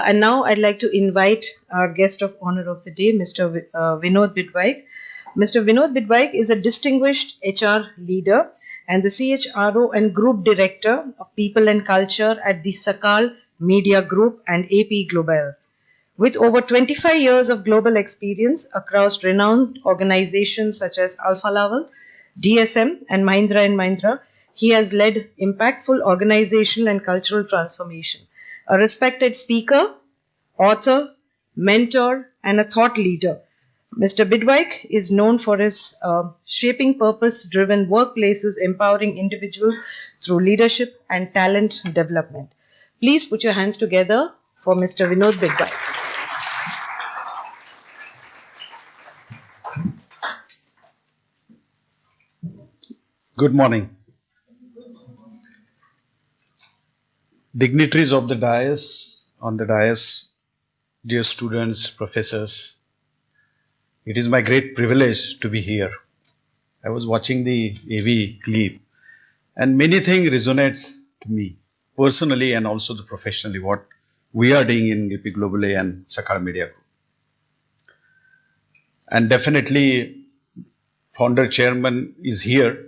And now I'd like to invite our guest of honor of the day, Mr. Vinod Bidwaik. Mr. Vinod Bidwaik is a distinguished HR leader and the CHRO and Group Director of People and Culture at the Sakal Media Group and AP Global. With over 25 years of global experience across renowned organizations such as Alfa Laval, DSM and Mahindra, he has led impactful organizational and cultural transformation. A respected speaker, author, mentor, and a thought leader, Mr. Bidwaik is known for his shaping purpose-driven workplaces, empowering individuals through leadership and talent development. Please put your hands together for Mr. Vinod Bidwaik. Good morning. Dignitaries of the dais, on the dais, dear students, professors, it is my great privilege to be here. I was watching the AV clip and many things resonates to me personally and also the professionally what we are doing in AP Global and Sakal Media Group. And definitely founder chairman is here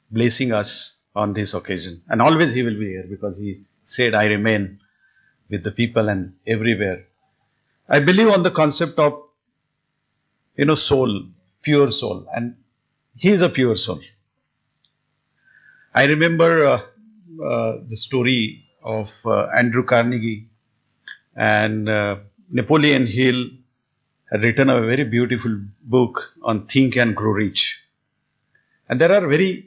blessing us on this occasion, and always he will be here because he said, I remain with the people and everywhere. I believe on the concept of, soul, pure soul, and he is a pure soul. I remember the story of Andrew Carnegie, and Napoleon Hill had written a very beautiful book on Think and Grow Rich. And there are very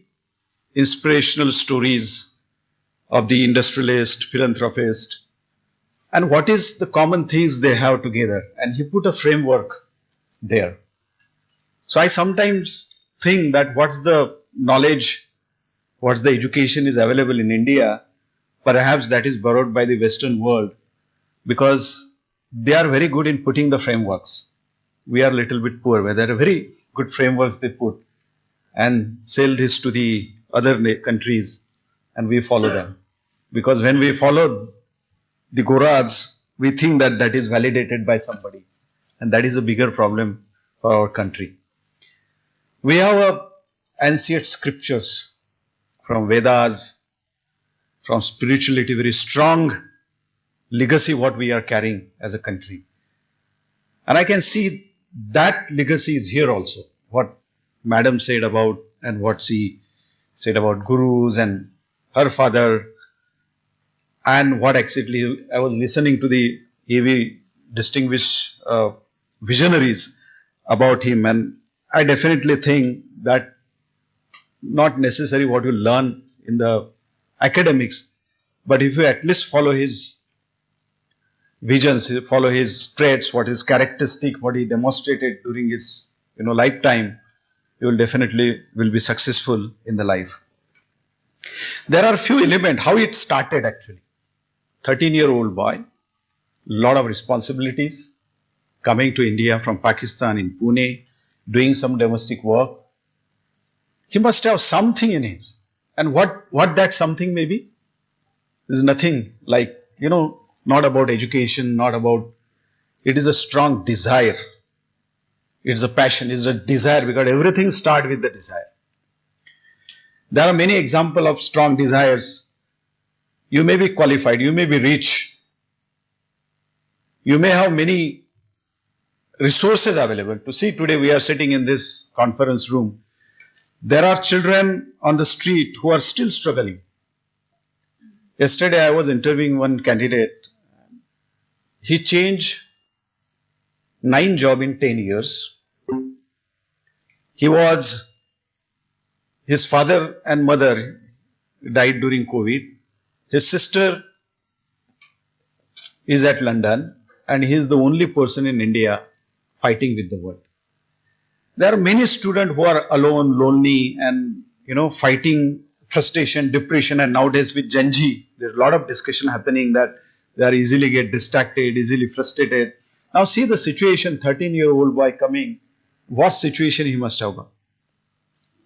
inspirational stories of the industrialist, philanthropist, and what is the common things they have together. And he put a framework there. So I sometimes think that what's the knowledge, what's the education is available in India, perhaps that is borrowed by the Western world because they are very good in putting the frameworks. We are a little bit poor, where there are very good frameworks they put and sell this to the other countries and we follow them. Because when we follow the Goras, we think that that is validated by somebody, and that is a bigger problem for our country. We have ancient scriptures from Vedas, from spirituality, very strong legacy what we are carrying as a country. And I can see that legacy is here also, what Madam said about and what she said about gurus and her father, and what actually I was listening to the AV distinguished visionaries about him, and I definitely think that not necessarily what you learn in the academics, but if you at least follow his visions, follow his traits, what his characteristic, what he demonstrated during his lifetime, you will definitely be successful in the life. There are few elements how it started actually. 13-year-old boy, lot of responsibilities, coming to India from Pakistan in Pune, doing some domestic work. He must have something in him. And what that something may be? Is nothing like, not about education, not about, it is a strong desire. It's a passion, it's a desire, because everything starts with the desire. There are many examples of strong desires. You may be qualified, you may be rich, you may have many resources available. To see today we are sitting in this conference room. There are children on the street who are still struggling. Yesterday I was interviewing one candidate. He changed 9 jobs in 10 years. His father and mother died during COVID. His sister is at London and he is the only person in India fighting with the world. There are many students who are alone, lonely and fighting frustration, depression, and nowadays with Gen Z, there's a lot of discussion happening that they are easily get distracted, easily frustrated. Now see the situation, 13-year-old boy coming, what situation he must have got.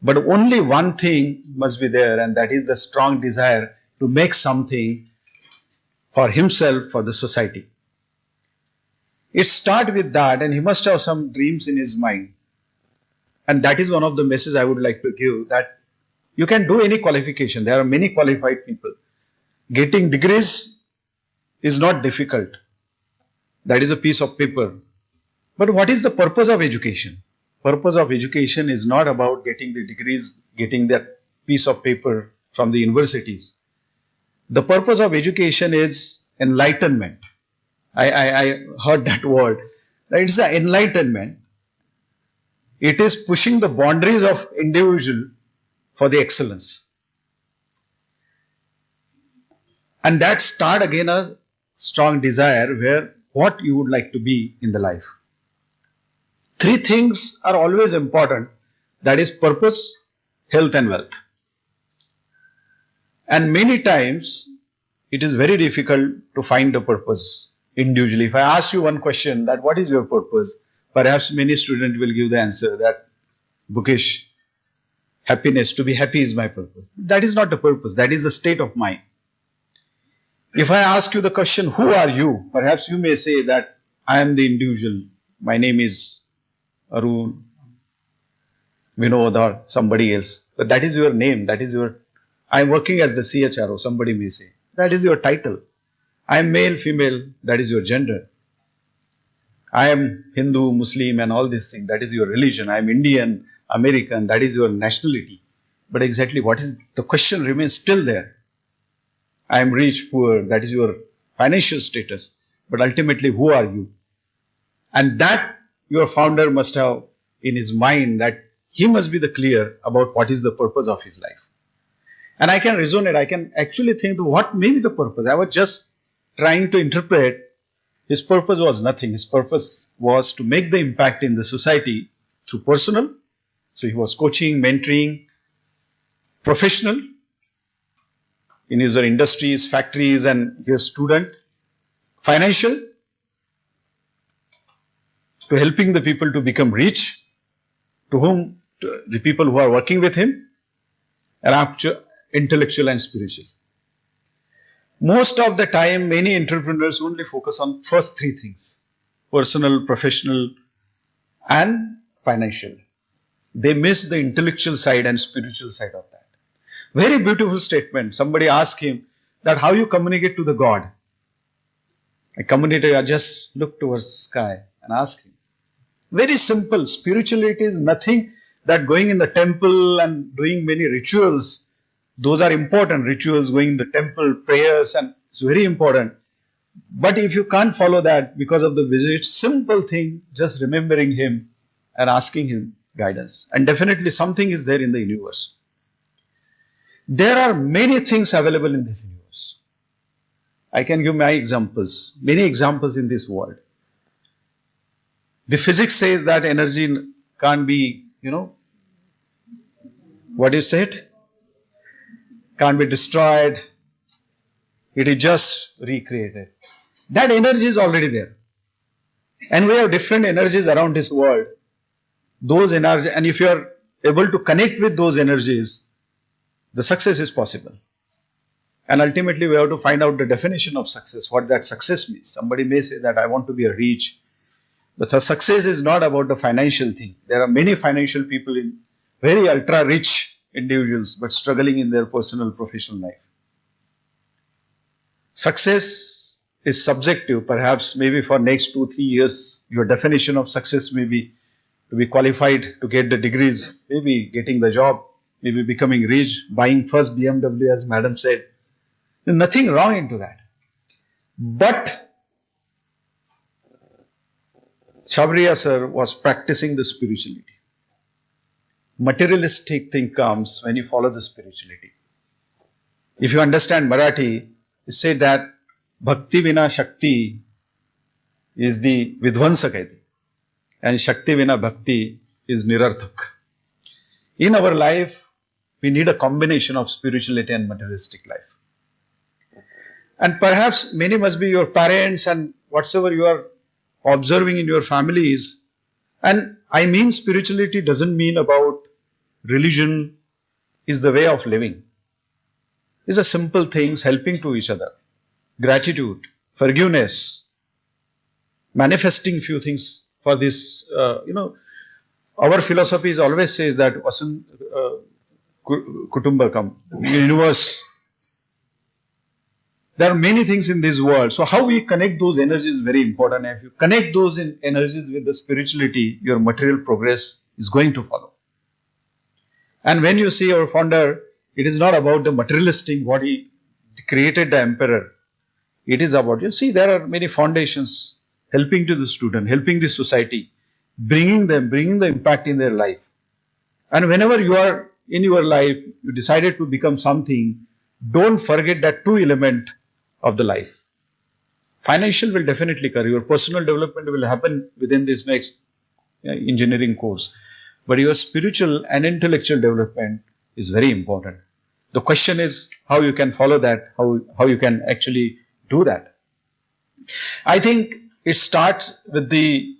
But only one thing must be there, and that is the strong desire to make something for himself, for the society. It starts with that, and he must have some dreams in his mind. And that is one of the messages I would like to give, that you can do any qualification. There are many qualified people. Getting degrees is not difficult. That is a piece of paper. But what is the purpose of education? Purpose of education is not about getting the degrees, getting that piece of paper from the universities. The purpose of education is enlightenment. I heard that word. It's an enlightenment. It is pushing the boundaries of individual for the excellence. And that start again a strong desire where what you would like to be in the life. Three things are always important. That is purpose, health and wealth. And many times it is very difficult to find a purpose individually. If I ask you one question, that what is your purpose? Perhaps many students will give the answer that, Bookish, happiness, to be happy is my purpose. That is not the purpose. That is a state of mind. If I ask you the question, who are you? Perhaps you may say that I am the individual. My name is Arun, Vinod, or somebody else. But that is your name. That is your, I am working as the CHRO, somebody may say. That is your title. I am male, female, that is your gender. I am Hindu, Muslim and all these things, that is your religion. I am Indian, American, that is your nationality. But exactly what is, the question remains still there. I am rich, poor, that is your financial status. But ultimately, who are you? And that your founder must have in his mind, that he must be the clear about what is the purpose of his life. And I can resonate, I can actually think what may be the purpose. I was just trying to interpret. His purpose was nothing. His purpose was to make the impact in the society through personal. So he was coaching, mentoring, professional in his industries, factories, and your student. Financial, to helping the people to become rich, to whom, to the people who are working with him, and after intellectual and spiritual. Most of the time, many entrepreneurs only focus on first three things: personal, professional, and financial. They miss the intellectual side and spiritual side of that. Very beautiful statement. Somebody asked him that how you communicate to the God. I communicate, I just look towards the sky and ask him. Very simple. Spirituality is nothing that going in the temple and doing many rituals. Those are important rituals, going in the temple, prayers, and it's very important. But if you can't follow that because of the visit, simple thing, just remembering him and asking him guidance. And definitely something is there in the universe. There are many things available in this universe. I can give my examples, many examples in this world. The physics says that energy can't be, what is it? Can't be destroyed. It is just recreated. That energy is already there. And we have different energies around this world. Those energies, and if you are able to connect with those energies, the success is possible. And ultimately, we have to find out the definition of success, what that success means. Somebody may say that I want to be a rich. But the success is not about the financial thing. There are many financial people in very ultra rich individuals, but struggling in their personal, professional life. Success is subjective. Perhaps maybe for next 2-3 years, your definition of success may be to be qualified to get the degrees, maybe getting the job, maybe becoming rich, buying first BMW, as madam said. There's nothing wrong into that. But Chhabria sir was practicing the spirituality. Materialistic thing comes when you follow the spirituality. If you understand Marathi, it said that Bhakti Vina Shakti is the Vidhvansaka, and Shakti Vina Bhakti is Nirarthak. In our life, we need a combination of spirituality and materialistic life. And perhaps many must be your parents and whatsoever you are observing in your families. And I mean spirituality doesn't mean about religion is the way of living. These are simple things helping to each other. gratitude, forgiveness, manifesting few things for this, our philosophy is always says that Kutumbakam, universe. There are many things in this world. So how we connect those energies is very important. If you connect those energies with the spirituality, your material progress is going to follow. And when you see our founder, it is not about the materialistic, what he created the emperor. It is about, you see, there are many foundations helping to the student, helping the society, bringing the impact in their life. And whenever you are in your life, you decided to become something, don't forget that two element of the life. Financial will definitely occur. Your personal development will happen within this next engineering course. But your spiritual and intellectual development is very important. The question is how you can follow that, how you can actually do that. I think it starts with the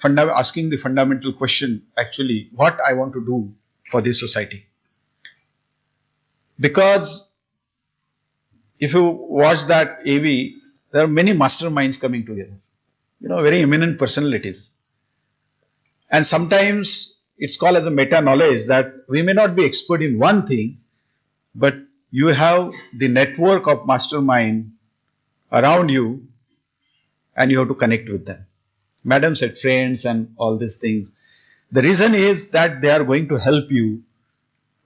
asking the fundamental question, actually, what I want to do for this society. Because if you watch that AV, there are many masterminds coming together, very eminent personalities. And sometimes it's called as a meta-knowledge that we may not be expert in one thing, but you have the network of mastermind around you and you have to connect with them. Madam said friends and all these things. The reason is that they are going to help you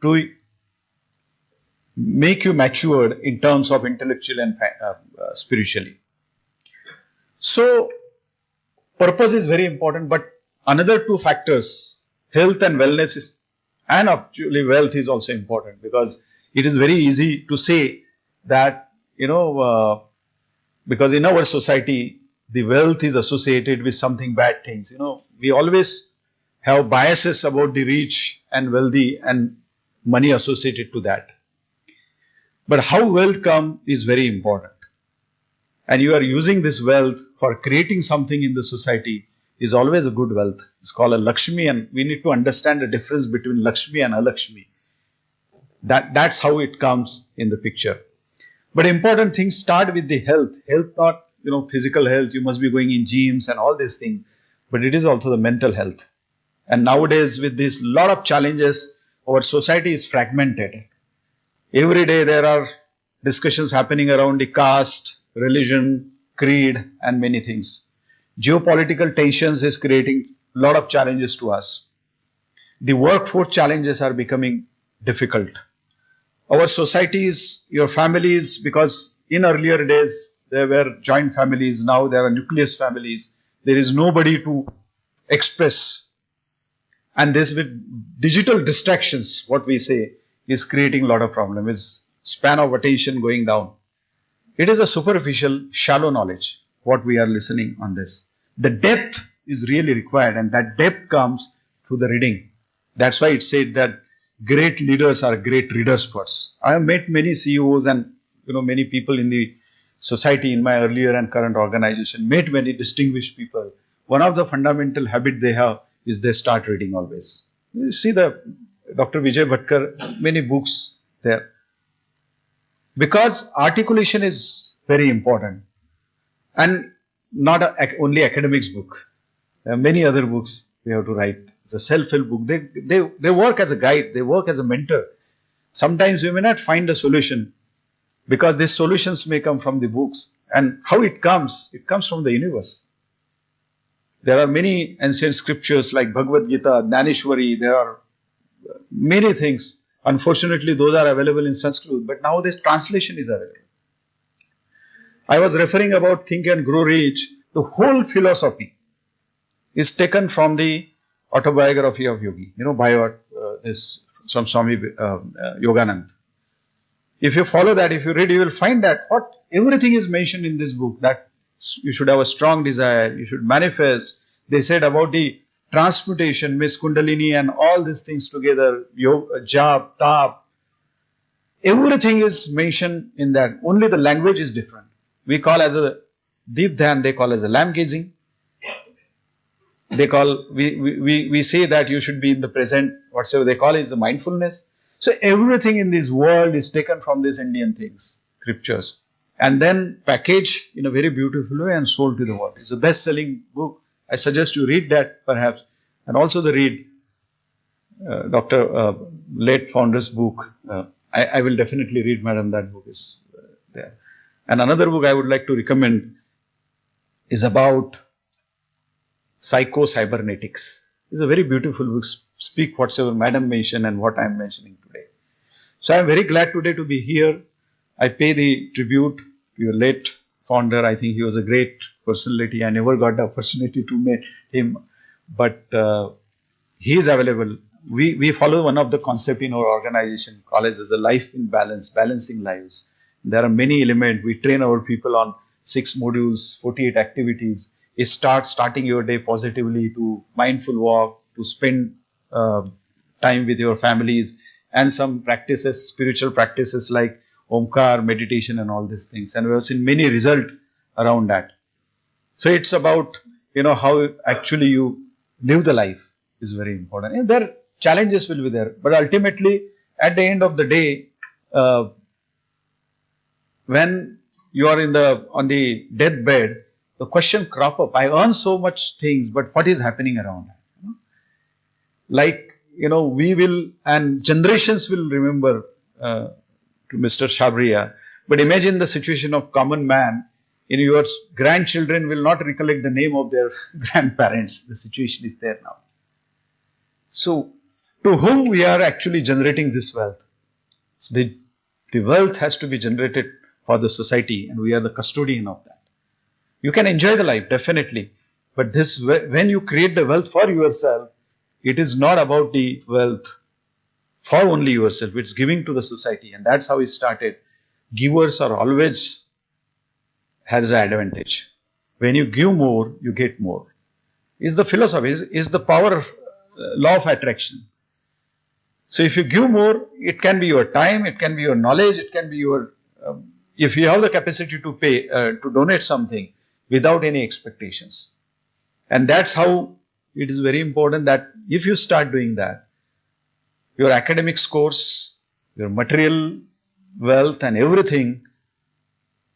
to make you matured in terms of intellectual and spiritually. So, purpose is very important, but another two factors, health and wellness and actually wealth is also important, because it is very easy to say that, because in our society, the wealth is associated with something bad things. We always have biases about the rich and wealthy and money associated to that. But how wealth comes is very important. And you are using this wealth for creating something in the society is always a good wealth. It's called a Lakshmi, and we need to understand the difference between Lakshmi and Alakshmi. That's how it comes in the picture. But important things start with the health. Health, not physical health, you must be going in gyms and all these things, but it is also the mental health. And nowadays with this lot of challenges, our society is fragmented. Every day there are discussions happening around the caste, religion, creed and many things. Geopolitical tensions is creating a lot of challenges to us. The workforce challenges are becoming difficult. Our societies, your families, because in earlier days there were joint families, now there are nucleus families. There is nobody to express. And this with digital distractions, what we say, is creating a lot of problems. Is span of attention going down. It is a superficial, shallow knowledge, what we are listening on this. The depth is really required, and that depth comes through the reading. That's why it said that great leaders are great readers first. I have met many CEOs and many people in the society in my earlier and current organization, met many distinguished people. One of the fundamental habits they have is they start reading always. You see the Dr. Vijay Bhatkar, many books there. Because articulation is very important. And not only academics book. There are many other books we have to write. It's a self-help book. They work as a guide. They work as a mentor. Sometimes you may not find a solution because these solutions may come from the books. And how it comes from the universe. There are many ancient scriptures like Bhagavad Gita, Dhaneshwari. There are many things. Unfortunately, those are available in Sanskrit, but now this translation is available. I was referring about Think and Grow Rich. The whole philosophy is taken from the autobiography of Yogi, by some Swami Yoganand. If you follow that, if you read, you will find that everything is mentioned in this book, that you should have a strong desire, you should manifest. They said about the transmutation, Miss Kundalini and all these things together, yoga, jap, tap, everything is mentioned in that. Only the language is different. We call as a deep dhyan, they call as a lamp gazing. We say that you should be in the present, whatever they call is the mindfulness. So everything in this world is taken from these Indian things, scriptures. and then packaged in a very beautiful way and sold to the world. It's a best-selling book. I suggest you read that perhaps, and also the read Dr. Late Founder's book. I will definitely read, madam, that book is there. And another book I would like to recommend is about psycho-cybernetics. It's a very beautiful book, speak whatsoever madam mentioned and what I am mentioning today. So I am very glad today to be here. I pay the tribute to your late founder. I think he was a great personality. I never got the opportunity to meet him, but he is available. We follow one of the concept in our organization, college, as a life in balance, balancing lives. There are many elements. We train our people on 6 modules, 48 activities. It starting your day positively, to mindful walk, to spend time with your families, and some practices, spiritual practices like Omkar, meditation and all these things. And we have seen many results around that. So it's about, how actually you live the life is very important. And there challenges will be there, but ultimately at the end of the day, when you are on the deathbed, the question crop up. I earn so much things, but what is happening around that? Like, we will, and generations will remember to Mr. Chhabria. But imagine the situation of common man. Your grandchildren will not recollect the name of their grandparents. The situation is there now. So, to whom we are actually generating this wealth? So the wealth has to be generated for the society, and we are the custodian of that. You can enjoy the life, definitely. But when you create the wealth for yourself, it is not about the wealth for only yourself. It's giving to the society. And that's how it started. Givers are always has an advantage. When you give more, you get more. Is the philosophy, is the power, law of attraction. So if you give more, it can be your time, it can be your knowledge, it can be your, if you have the capacity to pay, to donate something without any expectations. And that's how it is very important that if you start doing that, your academic scores, your material wealth and everything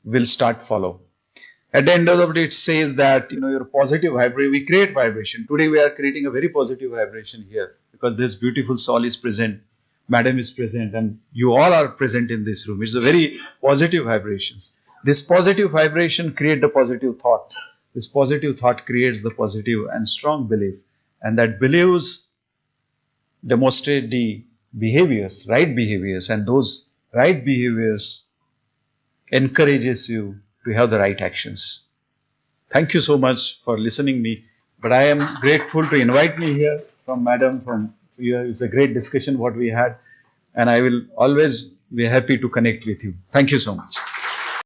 will start follow. At the end of the day, it says that, your positive vibration, we create vibration. Today we are creating a very positive vibration here because this beautiful soul is present, madam is present, and you all are present in this room. It's a very positive vibrations. This positive vibration creates the positive thought. This positive thought creates the positive and strong belief. And that beliefs demonstrate the behaviors, right behaviors, and those right behaviors encourages you to have the right actions. Thank you so much for listening me. But I am grateful to invite me here from madam, from here. It's a great discussion what we had. And I will always be happy to connect with you. Thank you so much.